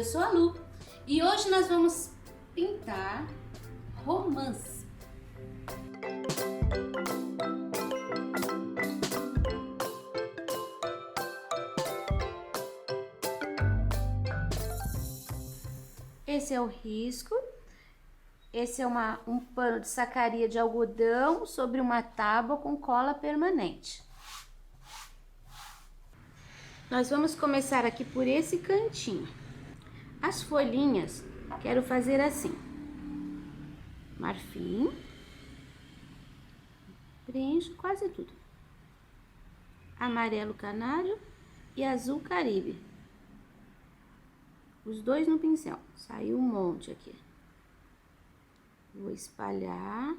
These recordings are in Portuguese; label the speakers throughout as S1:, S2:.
S1: eu sou a Lu e hoje nós vamos pintar romãs. Esse é o risco, esse é um pano de sacaria de algodão sobre uma tábua com cola permanente. Nós vamos começar aqui por esse cantinho. As folhinhas, quero fazer assim. Marfim. Preencho quase tudo. Amarelo canário e azul caribe. Os dois no pincel. Saiu um monte aqui. Vou espalhar.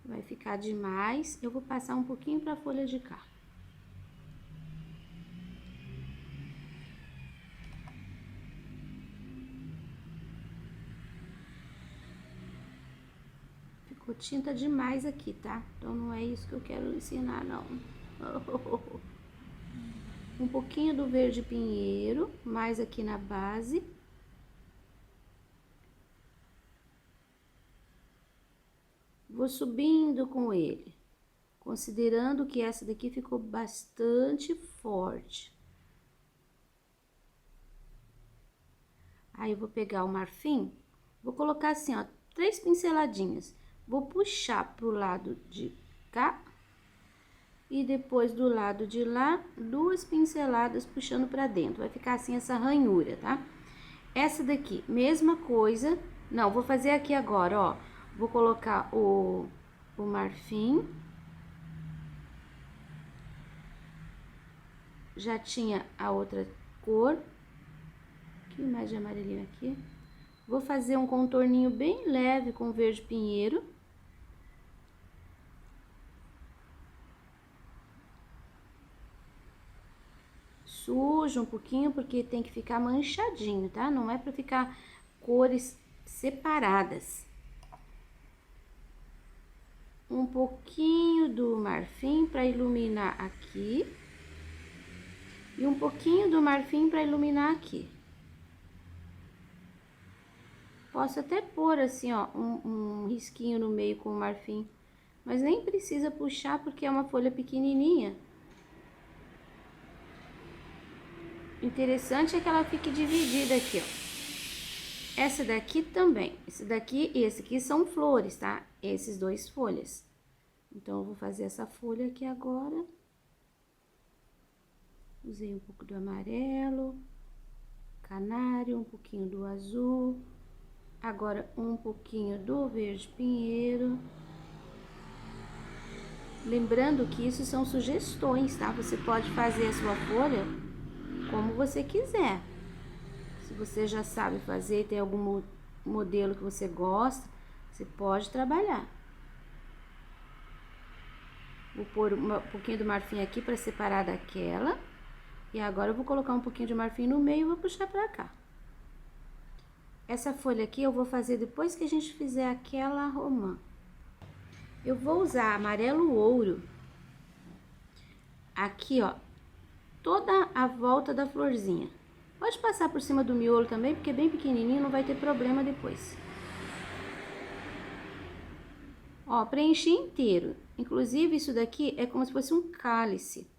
S1: Vai ficar demais. Eu vou passar um pouquinho para a folha de cá. Ficou tinta demais aqui, tá? Então não é isso que eu quero ensinar, não. Um pouquinho do verde pinheiro, mais aqui na base. Vou subindo com ele, considerando que essa daqui ficou bastante forte. Aí eu vou pegar o marfim, vou colocar assim, ó, 3 pinceladinhas. Vou puxar pro lado de cá e depois do lado de lá, 2 pinceladas puxando pra dentro. Vai ficar assim essa ranhura, tá? Essa daqui, mesma coisa. Não, vou fazer aqui agora, ó. Vou colocar o marfim. Já tinha a outra cor. Que mais de amarelinho aqui. Vou fazer um contorninho bem leve com verde pinheiro. Suja um pouquinho, porque tem que ficar manchadinho, tá? Não é pra ficar cores separadas. Um pouquinho do marfim pra iluminar aqui. E um pouquinho do marfim pra iluminar aqui. Posso até pôr assim, ó, um risquinho no meio com o marfim. Mas nem precisa puxar, porque é uma folha pequenininha. Interessante é que ela fique dividida aqui, ó. Essa daqui também. Esse daqui e esse aqui são flores, tá? Esses 2 folhas. Então, eu vou fazer essa folha aqui agora. Usei um pouco do amarelo, canário, um pouquinho do azul. Agora, um pouquinho do verde pinheiro. Lembrando que isso são sugestões, tá? Você pode fazer a sua folha como você quiser. Se você já sabe fazer, tem algum modelo que você gosta, você pode trabalhar. Vou pôr um pouquinho do marfim aqui para separar daquela. E agora eu vou colocar um pouquinho de marfim no meio e vou puxar para cá. Essa folha aqui eu vou fazer depois que a gente fizer aquela romã. Eu vou usar amarelo ouro. Aqui, ó. Toda a volta da florzinha. Pode passar por cima do miolo também, porque é bem pequenininho, não vai ter problema depois. Ó, preenchi inteiro. Inclusive, isso daqui é como se fosse um cálice.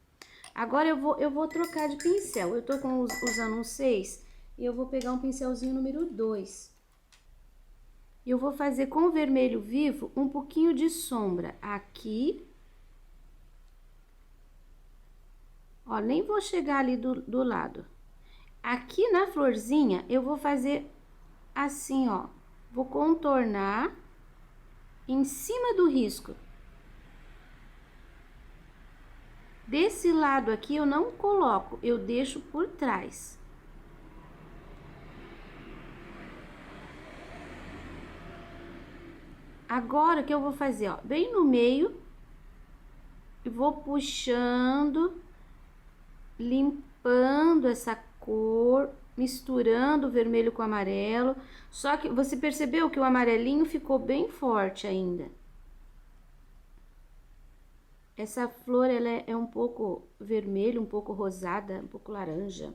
S1: Agora eu vou trocar de pincel. Eu tô usando um 6 e eu vou pegar um pincelzinho número 2. E eu vou fazer com o vermelho vivo um pouquinho de sombra aqui. Ó, nem vou chegar ali do lado. Aqui na florzinha, eu vou fazer assim, ó. Vou contornar em cima do risco. Desse lado aqui eu não coloco, eu deixo por trás. Agora, o que eu vou fazer, ó, bem no meio, e vou puxando, limpando essa cor, misturando o vermelho com o amarelo. Só que você percebeu que o amarelinho ficou bem forte ainda. Essa flor, ela é um pouco vermelha, um pouco rosada, um pouco laranja.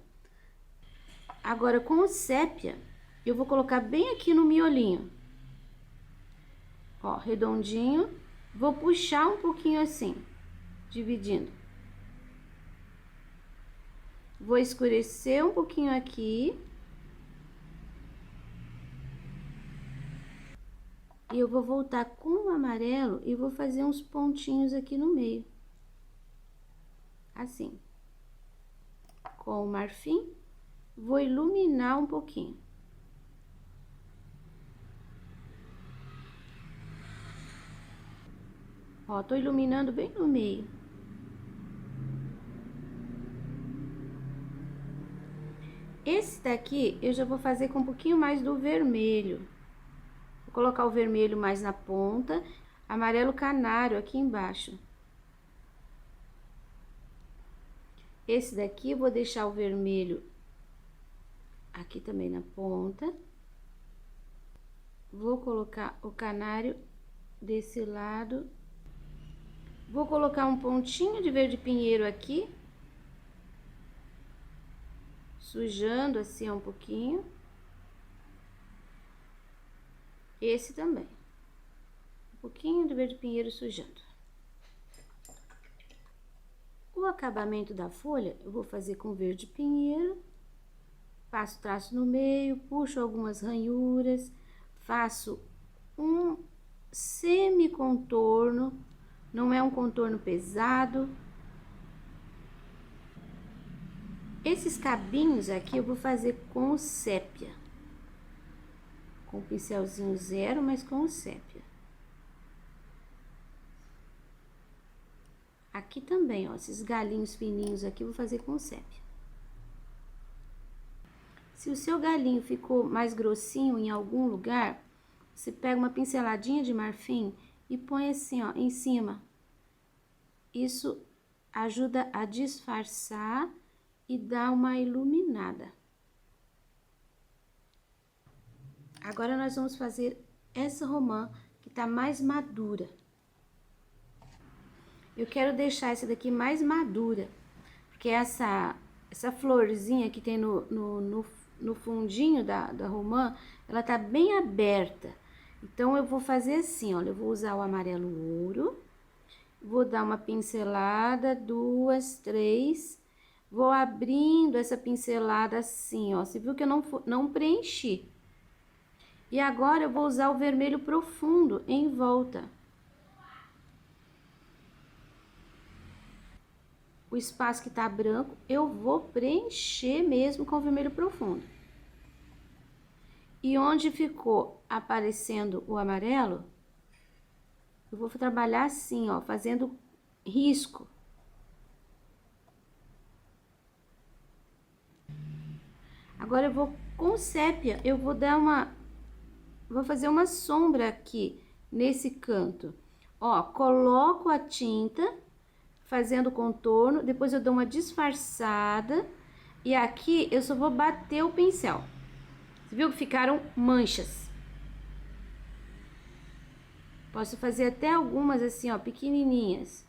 S1: Agora, com o sépia, eu vou colocar bem aqui no miolinho. Ó, redondinho. Vou puxar um pouquinho assim, dividindo. Vou escurecer um pouquinho aqui. E eu vou voltar com o amarelo e vou fazer uns pontinhos aqui no meio. Assim. Com o marfim, vou iluminar um pouquinho. Ó, tô iluminando bem no meio. Esse daqui, eu já vou fazer com um pouquinho mais do vermelho. Vou colocar o vermelho mais na ponta, amarelo canário aqui embaixo. Esse daqui, eu vou deixar o vermelho aqui também na ponta. Vou colocar o canário desse lado. Vou colocar um pontinho de verde pinheiro aqui. Sujando assim um pouquinho. Esse também. Um pouquinho de verde pinheiro sujando. O acabamento da folha, eu vou fazer com verde pinheiro. Faço traço no meio, puxo algumas ranhuras, faço um semi-contorno, não é um contorno pesado. Esses cabinhos aqui eu vou fazer com o sépia. Com o pincelzinho zero, mas com o sépia. Aqui também, ó, esses galinhos fininhos aqui eu vou fazer com o sépia. Se o seu galinho ficou mais grossinho em algum lugar, você pega uma pinceladinha de marfim e põe assim, ó, em cima. Isso ajuda a disfarçar e dar uma iluminada. Agora, nós vamos fazer essa romã que tá mais madura. Eu quero deixar essa daqui mais madura, porque essa florzinha que tem no fundinho da romã, ela tá bem aberta. Então, eu vou fazer assim, olha, eu vou usar o amarelo ouro, vou dar uma pincelada, 2, 3, vou abrindo essa pincelada assim, ó, você viu que eu não preenchi. E agora, eu vou usar o vermelho profundo em volta. O espaço que tá branco, eu vou preencher mesmo com o vermelho profundo. E onde ficou aparecendo o amarelo, eu vou trabalhar assim, ó, fazendo risco. Agora, eu vou, com sépia, eu vou vou fazer uma sombra aqui, nesse canto. Ó, coloco a tinta, fazendo contorno, depois eu dou uma disfarçada, e aqui eu só vou bater o pincel. Você viu que ficaram manchas? Posso fazer até algumas assim, ó, pequenininhas.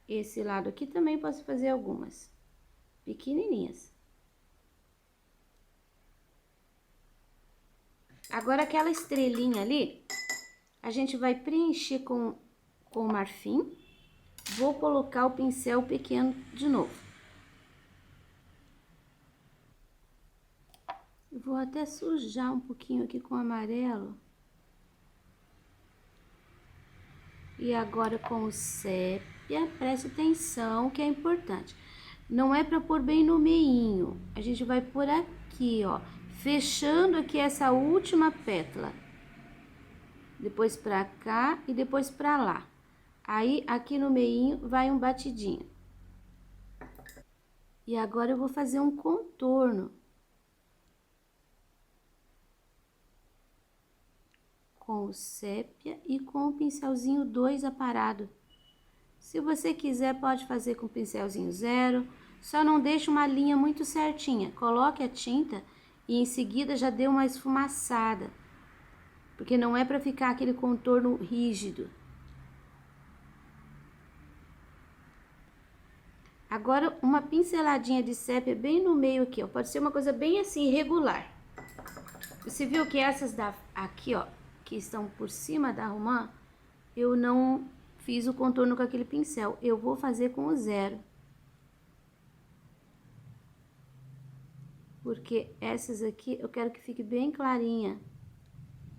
S1: Esse lado aqui também posso fazer algumas pequenininhas. Agora, aquela estrelinha ali, a gente vai preencher com o marfim. Vou colocar o pincel pequeno de novo. Vou até sujar um pouquinho aqui com amarelo. E agora com o sépia, preste atenção que é importante. Não é para pôr bem no meinho, a gente vai pôr aqui, ó, fechando aqui essa última pétala. Depois pra cá e depois pra lá. Aí, aqui no meinho vai um batidinho. E agora eu vou fazer um contorno. Com o sépia e com o pincelzinho 2 aparado. Se você quiser, pode fazer com o pincelzinho 0, só não deixe uma linha muito certinha. Coloque a tinta e em seguida já dê uma esfumaçada, porque não é para ficar aquele contorno rígido. Agora, uma pinceladinha de sépia bem no meio aqui, ó. Pode ser uma coisa bem assim, irregular. Você viu que essas aqui, ó, que estão por cima da romã, eu não fiz o contorno com aquele pincel. Eu vou fazer com o 0. Porque essas aqui eu quero que fique bem clarinha.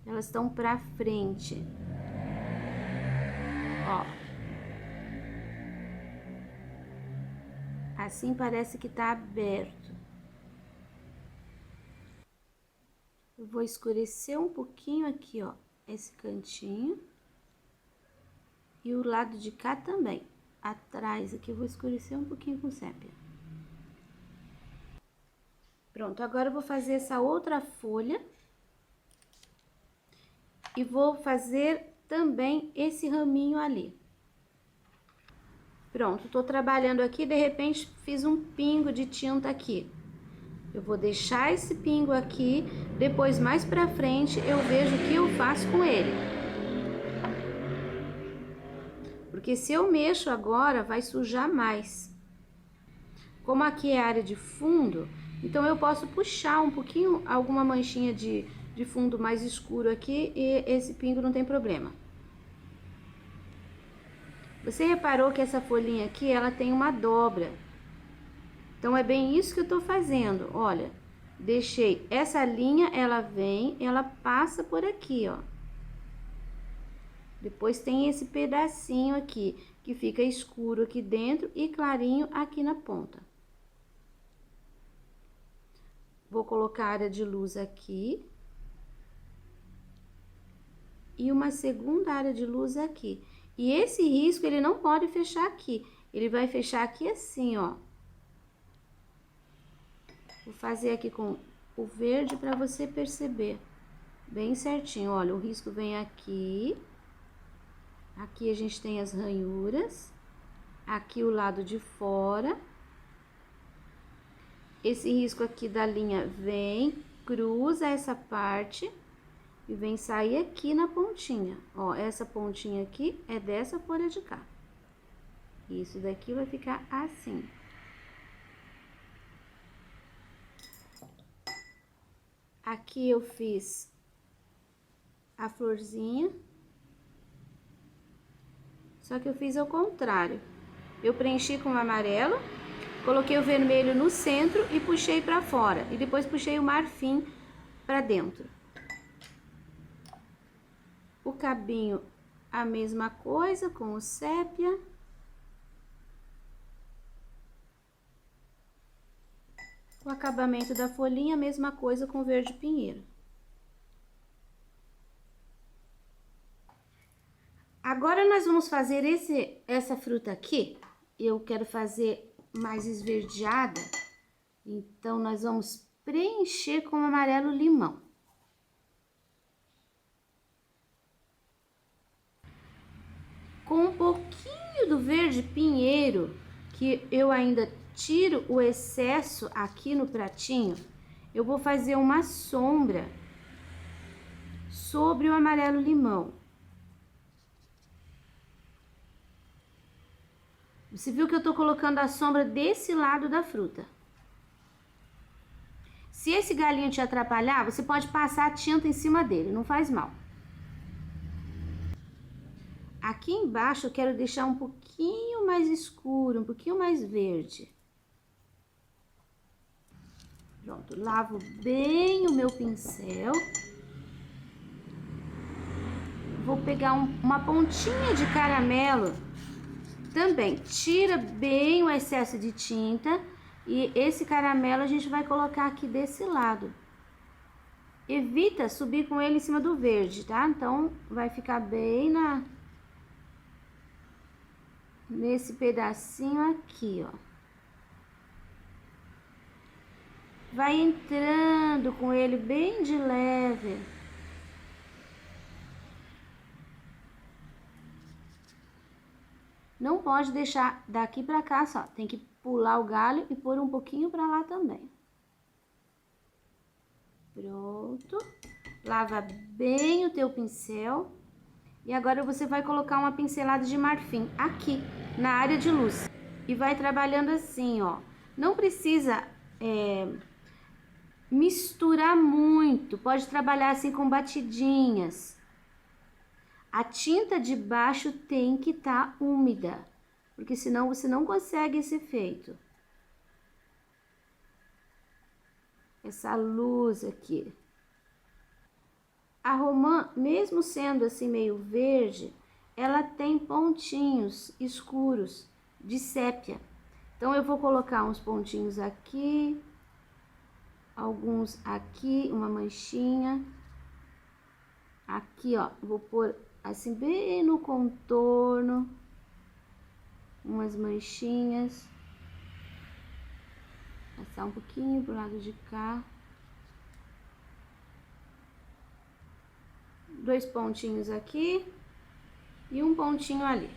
S1: Elas estão pra frente. Ó. Assim parece que tá aberto. Eu vou escurecer um pouquinho aqui, ó, esse cantinho. E o lado de cá também. Atrás aqui eu vou escurecer um pouquinho com sépia. Pronto, agora eu vou fazer essa outra folha. E vou fazer também esse raminho ali. Pronto, tô trabalhando aqui, de repente fiz um pingo de tinta aqui. Eu vou deixar esse pingo aqui, depois mais pra frente eu vejo o que eu faço com ele. Porque se eu mexo agora, vai sujar mais. Como aqui é área de fundo, então eu posso puxar um pouquinho, alguma manchinha de fundo mais escuro aqui e esse pingo não tem problema. Você reparou que essa folhinha aqui, ela tem uma dobra. Então, é bem isso que eu tô fazendo, olha. Deixei essa linha, ela vem, ela passa por aqui, ó. Depois tem esse pedacinho aqui, que fica escuro aqui dentro e clarinho aqui na ponta. Vou colocar a área de luz aqui. E uma segunda área de luz aqui. E esse risco, ele não pode fechar aqui. Ele vai fechar aqui assim, ó. Vou fazer aqui com o verde para você perceber bem certinho. Olha, o risco vem aqui. Aqui a gente tem as ranhuras. Aqui o lado de fora. Esse risco aqui da linha vem, cruza essa parte e vem sair aqui na pontinha. Ó, essa pontinha aqui é dessa folha de cá. Isso daqui vai ficar assim. Aqui eu fiz a florzinha. Só que eu fiz ao contrário. Eu preenchi com o amarelo, coloquei o vermelho no centro e puxei pra fora. E depois puxei o marfim pra dentro. O cabinho, a mesma coisa, com o sépia. O acabamento da folhinha, a mesma coisa com verde pinheiro. Agora, nós vamos fazer essa fruta aqui. Eu quero fazer mais esverdeada. Então, nós vamos preencher com amarelo limão. Com um pouquinho do verde pinheiro, que eu ainda tiro o excesso aqui no pratinho, eu vou fazer uma sombra sobre o amarelo limão. Você viu que eu tô colocando a sombra desse lado da fruta. Se esse galinho te atrapalhar, você pode passar a tinta em cima dele, não faz mal. Aqui embaixo eu quero deixar um pouquinho mais escuro, um pouquinho mais verde. Pronto, lavo bem o meu pincel. Vou pegar uma pontinha de caramelo. Também, tira bem o excesso de tinta. E esse caramelo a gente vai colocar aqui desse lado. Evita subir com ele em cima do verde, tá? Então, vai ficar bem nesse pedacinho aqui, ó. Vai entrando com ele bem de leve. Não pode deixar daqui pra cá só, tem que pular o galho e pôr um pouquinho pra lá também. Pronto. Lava bem o teu pincel. E agora você vai colocar uma pincelada de marfim aqui, na área de luz. e vai trabalhando assim, ó. Não precisa misturar muito, pode trabalhar assim com batidinhas. A tinta de baixo tem que estar úmida, porque senão você não consegue esse efeito. Essa luz aqui. A romã, mesmo sendo assim meio verde, ela tem pontinhos escuros de sépia. Então, eu vou colocar uns pontinhos aqui, alguns aqui, uma manchinha. Aqui, ó, vou pôr assim bem no contorno, umas manchinhas. Passar um pouquinho pro lado de cá. 2 pontinhos aqui e um pontinho ali.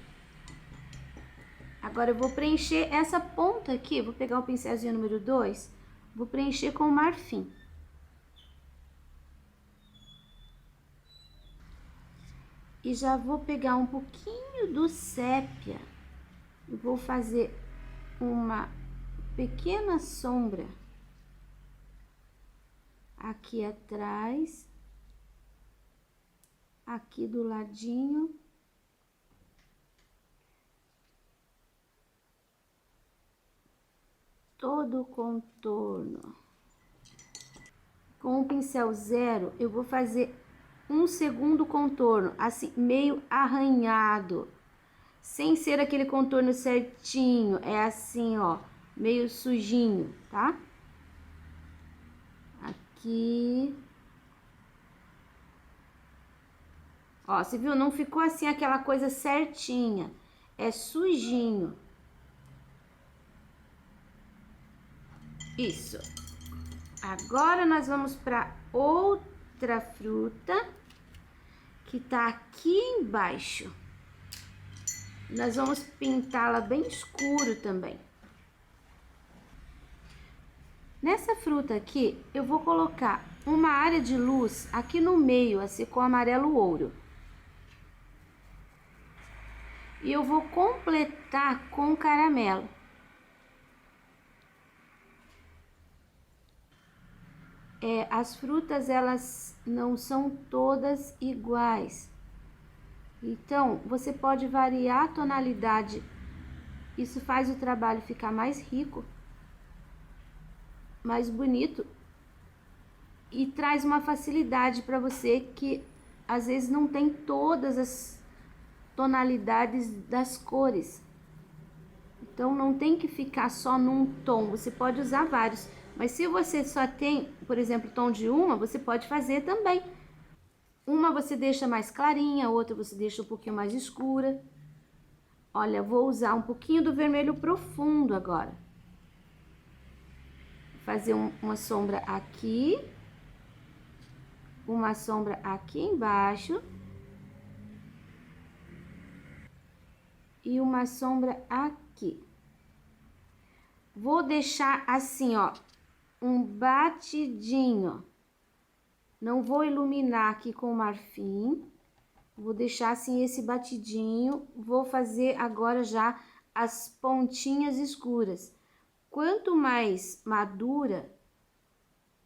S1: Agora eu vou preencher essa ponta aqui, vou pegar o pincelzinho número 2, vou preencher com marfim. E já vou pegar um pouquinho do sépia e vou fazer uma pequena sombra aqui atrás, aqui do ladinho. Todo o contorno. Com o pincel 0, eu vou fazer um segundo contorno, assim, meio arranhado, sem ser aquele contorno certinho, é assim, ó, meio sujinho, tá? Aqui. Ó, você viu? Não ficou assim aquela coisa certinha, é sujinho. Isso. Agora nós vamos para outra fruta que tá aqui embaixo. Nós vamos pintá-la bem escuro também. Nessa fruta aqui, eu vou colocar uma área de luz aqui no meio, assim, com amarelo ouro. E eu vou completar com caramelo. As frutas, elas não são todas iguais. Então, você pode variar a tonalidade. Isso faz o trabalho ficar mais rico, mais bonito. E traz uma facilidade para você que, às vezes, não tem todas as tonalidades das cores. Então, não tem que ficar só num tom. Você pode usar vários. Mas se você só tem, por exemplo, tom de uma, você pode fazer também. Uma você deixa mais clarinha, outra você deixa um pouquinho mais escura. Olha, vou usar um pouquinho do vermelho profundo agora. Fazer uma sombra aqui. Uma sombra aqui embaixo. E uma sombra aqui. Vou deixar assim, ó, um batidinho. Não vou iluminar aqui com marfim. Vou deixar assim esse batidinho. Vou fazer agora já as pontinhas escuras. Quanto mais madura,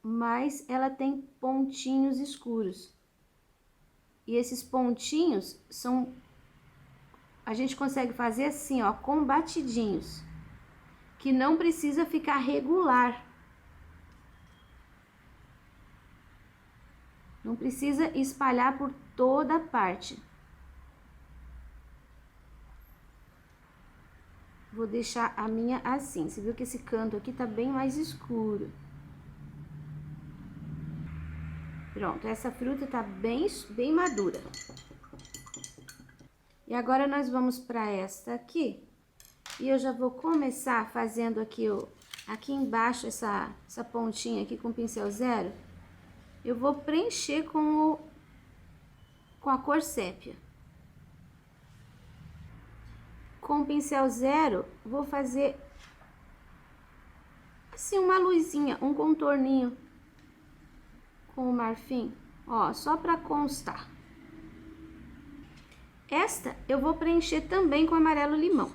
S1: mais ela tem pontinhos escuros. E esses pontinhos são... A gente consegue fazer assim, ó, com batidinhos. Que não precisa ficar regular. Não precisa espalhar por toda a parte. Vou deixar a minha assim. Você viu que esse canto aqui tá bem mais escuro. Pronto, essa fruta tá bem madura. E agora nós vamos para esta aqui. E eu já vou começar fazendo aqui, aqui embaixo, essa pontinha aqui com o pincel 0. Eu vou preencher com a cor sépia. Com o pincel 0, vou fazer assim uma luzinha, um contorninho com o marfim, ó, só para constar. Esta eu vou preencher também com amarelo limão.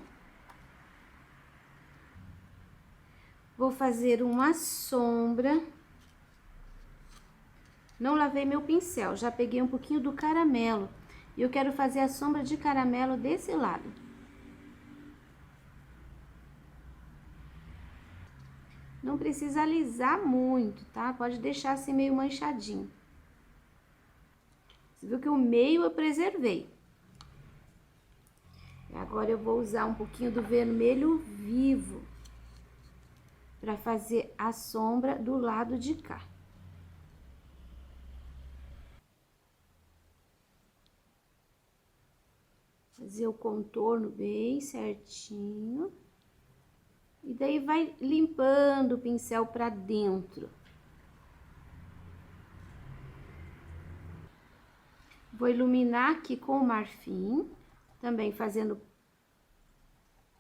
S1: Vou fazer uma sombra. Não lavei meu pincel, já peguei um pouquinho do caramelo. E eu quero fazer a sombra de caramelo desse lado. Não precisa alisar muito, tá? Pode deixar assim meio manchadinho. Você viu que o meio eu preservei. Agora eu vou usar um pouquinho do vermelho vivo para fazer a sombra do lado de cá. Fazer o contorno bem certinho. E daí vai limpando o pincel para dentro. Vou iluminar aqui com o marfim, também fazendo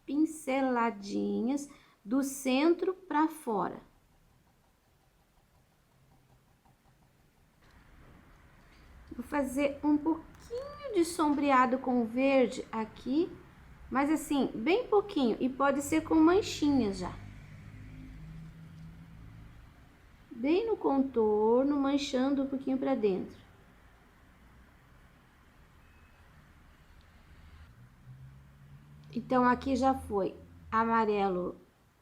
S1: pinceladinhas do centro para fora. Vou fazer um pouquinho de sombreado com verde aqui, mas assim, bem pouquinho, e pode ser com manchinhas já. Bem no contorno, manchando um pouquinho para dentro. Então, aqui já foi amarelo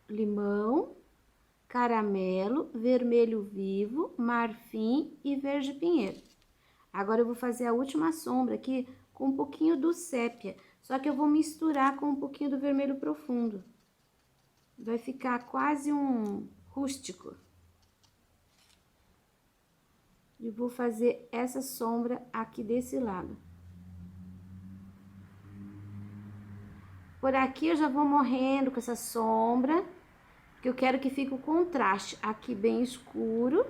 S1: limão, caramelo, vermelho vivo, marfim e verde pinheiro. Agora, eu vou fazer a última sombra aqui com um pouquinho do sépia, só que eu vou misturar com um pouquinho do vermelho profundo. Vai ficar quase um rústico. E vou fazer essa sombra aqui desse lado. Por aqui eu já vou morrendo com essa sombra, porque eu quero que fique o contraste aqui bem escuro.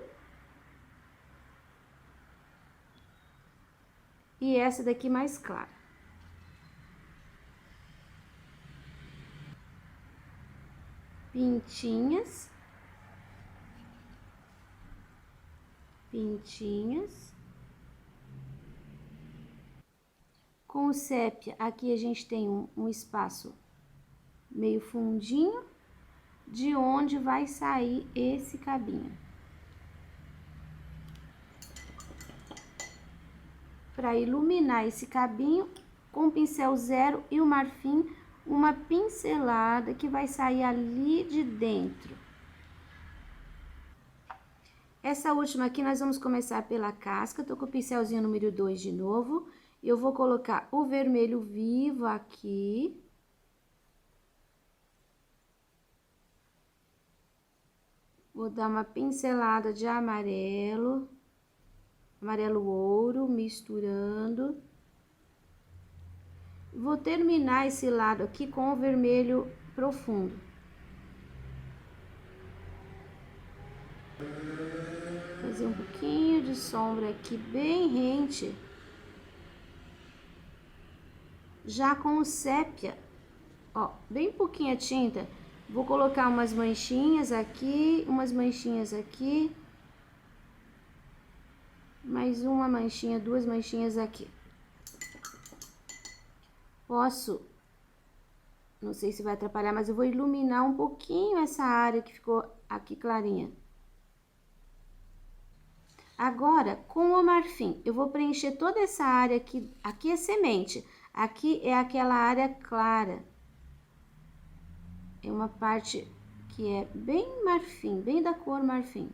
S1: E essa daqui mais clara. Pintinhas. Pintinhas. Com o sépia, aqui a gente tem um espaço meio fundinho, de onde vai sair esse cabinho. Para iluminar esse cabinho, com o pincel zero e o marfim, uma pincelada que vai sair ali de dentro. Essa última aqui nós vamos começar pela casca, tô com o pincelzinho número 2 de novo. Eu vou colocar o vermelho vivo aqui. Vou dar uma pincelada de amarelo, amarelo ouro, misturando. Vou terminar esse lado aqui com o vermelho profundo. Fazer um pouquinho de sombra aqui, bem rente. Já com o sépia, ó, bem pouquinha tinta, vou colocar umas manchinhas aqui, umas manchinhas aqui, mais uma manchinha, duas manchinhas aqui. Posso, não sei se vai atrapalhar, mas eu vou iluminar um pouquinho essa área que ficou aqui clarinha. Agora, com o marfim, eu vou preencher toda essa área aqui, aqui é semente. Aqui é aquela área clara. É uma parte que é bem marfim, bem da cor marfim.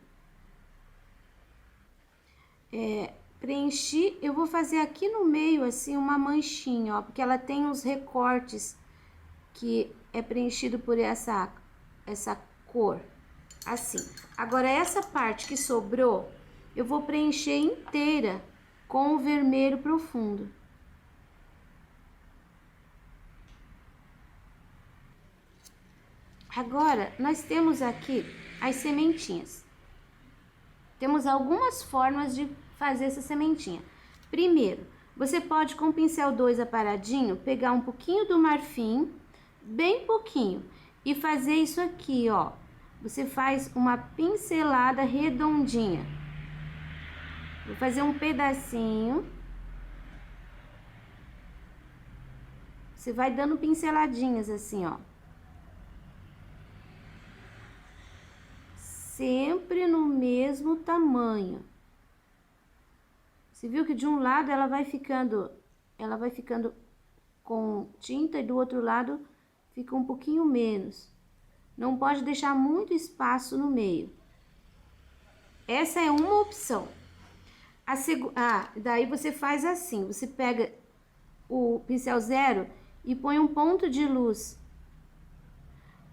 S1: Preenchi, eu vou fazer aqui no meio, assim, uma manchinha, ó. Porque ela tem uns recortes que é preenchido por essa cor. Assim. Agora, essa parte que sobrou, eu vou preencher inteira com o vermelho profundo. Agora, nós temos aqui as sementinhas. Temos algumas formas de fazer essa sementinha. Primeiro, você pode com o pincel 2 aparadinho, pegar um pouquinho do marfim, bem pouquinho, e fazer isso aqui, ó. Você faz uma pincelada redondinha. Vou fazer um pedacinho. Você vai dando pinceladinhas assim, ó. sempre no mesmo tamanho. Você viu que de um lado ela vai ficando com tinta e do outro lado fica um pouquinho menos. Não pode deixar muito espaço no meio. Essa é uma opção. Daí você faz assim, você pega o pincel zero e põe um ponto de luz.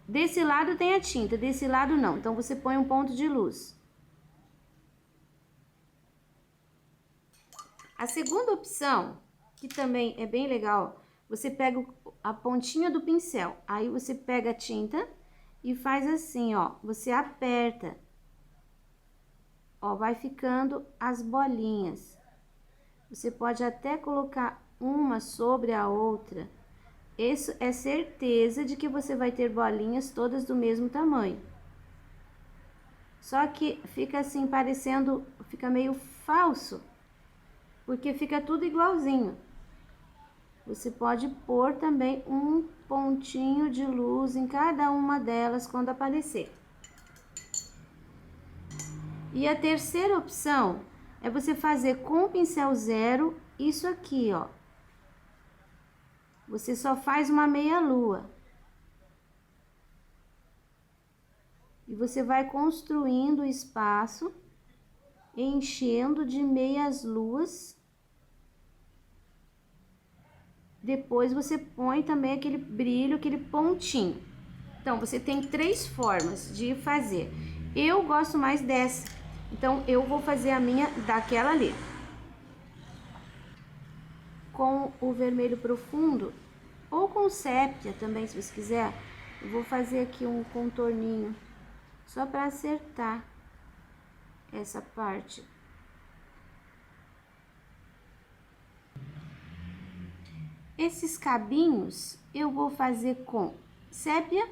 S1: Desse lado tem a tinta, desse lado não. Então, você põe um ponto de luz. A segunda opção, que também é bem legal, você pega a pontinha do pincel. Aí, você pega a tinta e faz assim, ó. Você aperta. Ó, vai ficando as bolinhas. Você pode até colocar uma sobre a outra. Isso é certeza de que você vai ter bolinhas todas do mesmo tamanho. Só que fica assim parecendo, fica meio falso, porque fica tudo igualzinho. Você pode pôr também um pontinho de luz em cada uma delas quando aparecer. E a terceira opção é você fazer com o pincel zero isso aqui, ó. Você só faz uma meia-lua. E você vai construindo o espaço, enchendo de meias-luas. Depois você põe também aquele brilho, aquele pontinho. Então, você tem 3 formas de fazer. Eu gosto mais dessa. Então, eu vou fazer a minha daquela ali. Com o vermelho profundo, ou com sépia também, se você quiser. Eu vou fazer aqui um contorninho, só para acertar essa parte. Esses cabinhos eu vou fazer com sépia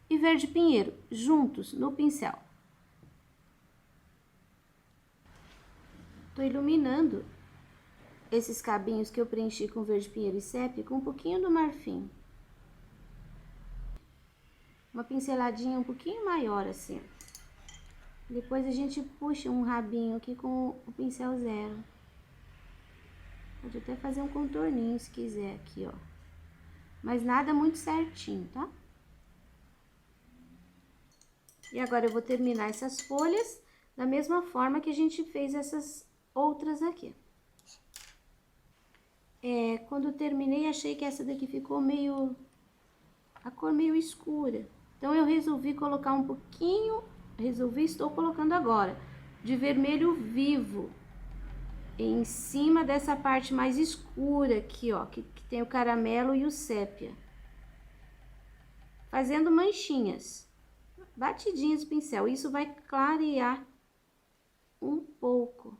S1: e verde pinheiro, juntos no pincel. Tô iluminando esses cabinhos que eu preenchi com verde pinheiro e sépia com um pouquinho do marfim. Uma pinceladinha um pouquinho maior assim. Depois a gente puxa um rabinho aqui com o pincel zero. Pode até fazer um contorninho se quiser aqui, ó. Mas nada muito certinho, tá? E agora eu vou terminar essas folhas da mesma forma que a gente fez essas outras aqui. Quando eu terminei, achei que essa daqui ficou a cor meio escura. Então, eu resolvi colocar um pouquinho, estou colocando agora, de vermelho vivo em cima dessa parte mais escura aqui, ó, que tem o caramelo e o sépia. Fazendo manchinhas, batidinhas de pincel. Isso vai clarear um pouco.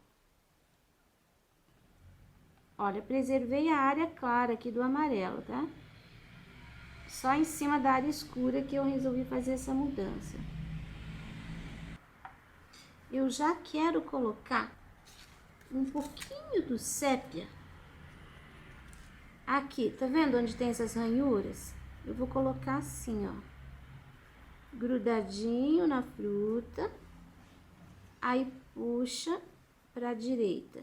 S1: Olha, preservei a área clara aqui do amarelo, tá? Só em cima da área escura que eu resolvi fazer essa mudança. Eu já quero colocar um pouquinho do sépia aqui, tá vendo onde tem essas ranhuras? Eu vou colocar assim, ó, grudadinho na fruta, aí puxa pra direita.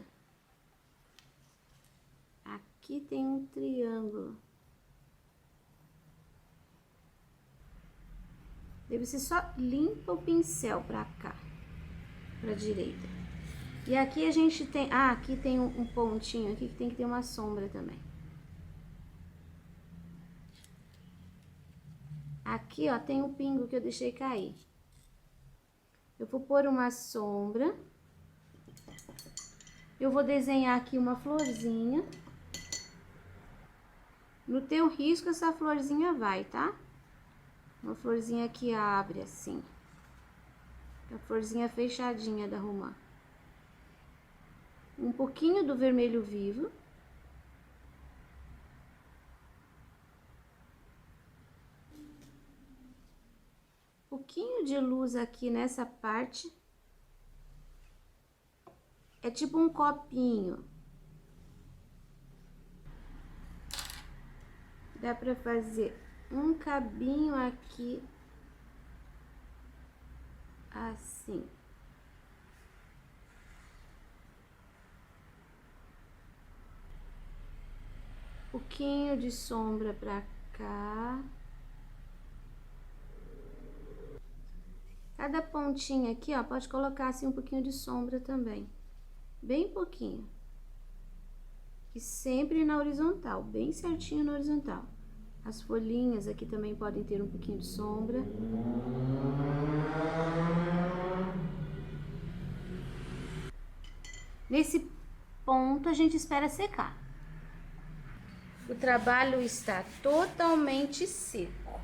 S1: Aqui tem um triângulo. Daí você só limpa o pincel pra cá, pra direita. E aqui a gente tem, aqui tem um pontinho aqui que tem que ter uma sombra também. Aqui, ó, tem um pingo que eu deixei cair. Eu vou pôr uma sombra. Eu vou desenhar aqui uma florzinha. No teu risco, essa florzinha vai, tá? Uma florzinha que abre assim. A florzinha fechadinha da romã. Um pouquinho do vermelho vivo. Um pouquinho de luz aqui nessa parte. É tipo um copinho. Dá pra fazer um cabinho aqui. assim. Um pouquinho de sombra pra cá. Cada pontinha aqui, ó, pode colocar assim um pouquinho de sombra também. Bem pouquinho. E sempre na horizontal, bem certinho na horizontal. As folhinhas aqui também podem ter um pouquinho de sombra. Nesse ponto, a gente espera secar. O trabalho está totalmente seco.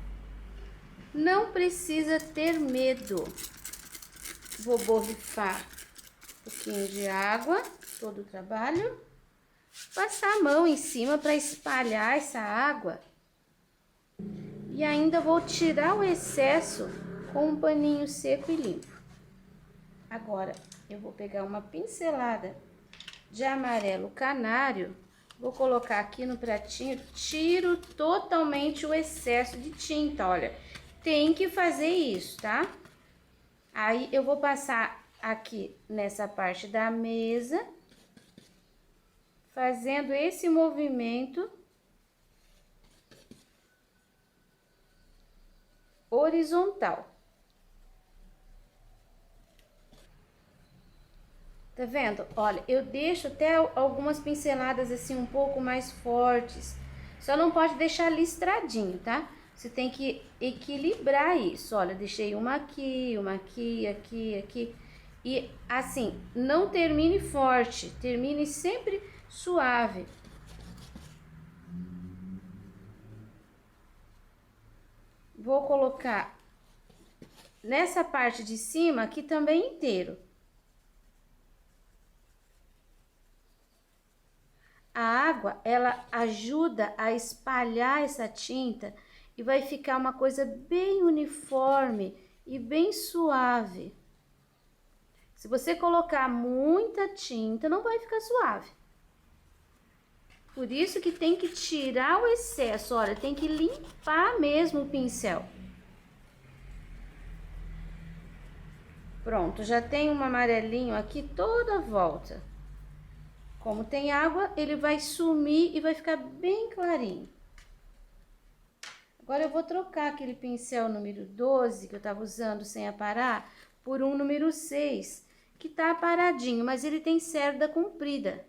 S1: Não precisa ter medo. Vou borrifar um pouquinho de água, todo o trabalho. Passar a mão em cima para espalhar essa água. E ainda vou tirar o excesso com um paninho seco e limpo. Agora, eu vou pegar uma pincelada de amarelo canário, vou colocar aqui no pratinho, tiro totalmente o excesso de tinta, olha. Tem que fazer isso, tá? Aí, eu vou passar aqui nessa parte da mesa, fazendo esse movimento horizontal. Tá vendo? Olha, eu deixo até algumas pinceladas assim um pouco mais fortes. Só não pode deixar listradinho, tá? Você tem que equilibrar isso. Olha, deixei uma aqui, aqui. E assim, não termine forte, termine sempre suave. Vou colocar nessa parte de cima aqui também inteiro. A água, ela ajuda a espalhar essa tinta e vai ficar uma coisa bem uniforme e bem suave. Se você colocar muita tinta, não vai ficar suave. Por isso que tem que tirar o excesso, olha, tem que limpar mesmo o pincel. Pronto, já tem um amarelinho aqui toda a volta. Como tem água, ele vai sumir e vai ficar bem clarinho. Agora eu vou trocar aquele pincel número 12 que eu tava usando sem aparar por um número 6, que tá aparadinho, mas ele tem cerda comprida.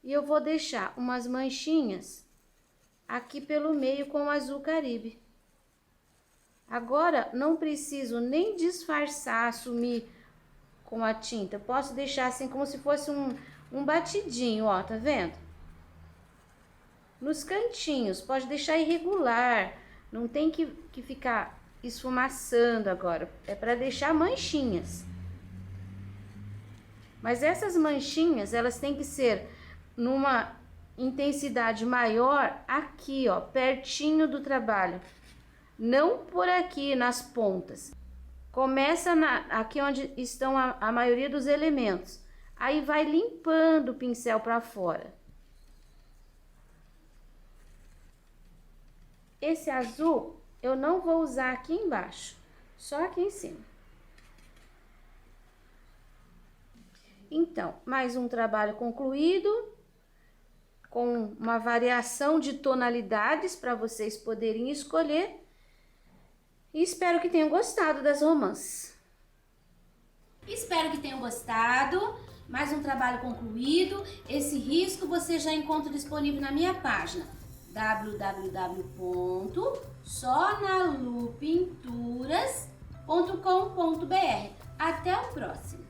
S1: E eu vou deixar umas manchinhas aqui pelo meio com o azul Caribe. Agora, não preciso nem disfarçar, assumir com a tinta. Eu posso deixar assim como se fosse um batidinho, ó, tá vendo? Nos cantinhos, pode deixar irregular, não tem que ficar esfumaçando agora, é para deixar manchinhas. Mas essas manchinhas, elas têm que ser numa intensidade maior aqui, ó, pertinho do trabalho. Não por aqui nas pontas. Começa aqui onde estão a maioria dos elementos. Aí vai limpando o pincel para fora. Esse azul eu não vou usar aqui embaixo, só aqui em cima. Então, mais um trabalho concluído, com uma variação de tonalidades para vocês poderem escolher. E espero que tenham gostado das romances. Espero que tenham gostado. Mais um trabalho concluído. Esse risco você já encontra disponível na minha página www.sonalupinturas.com.br. Até o próximo!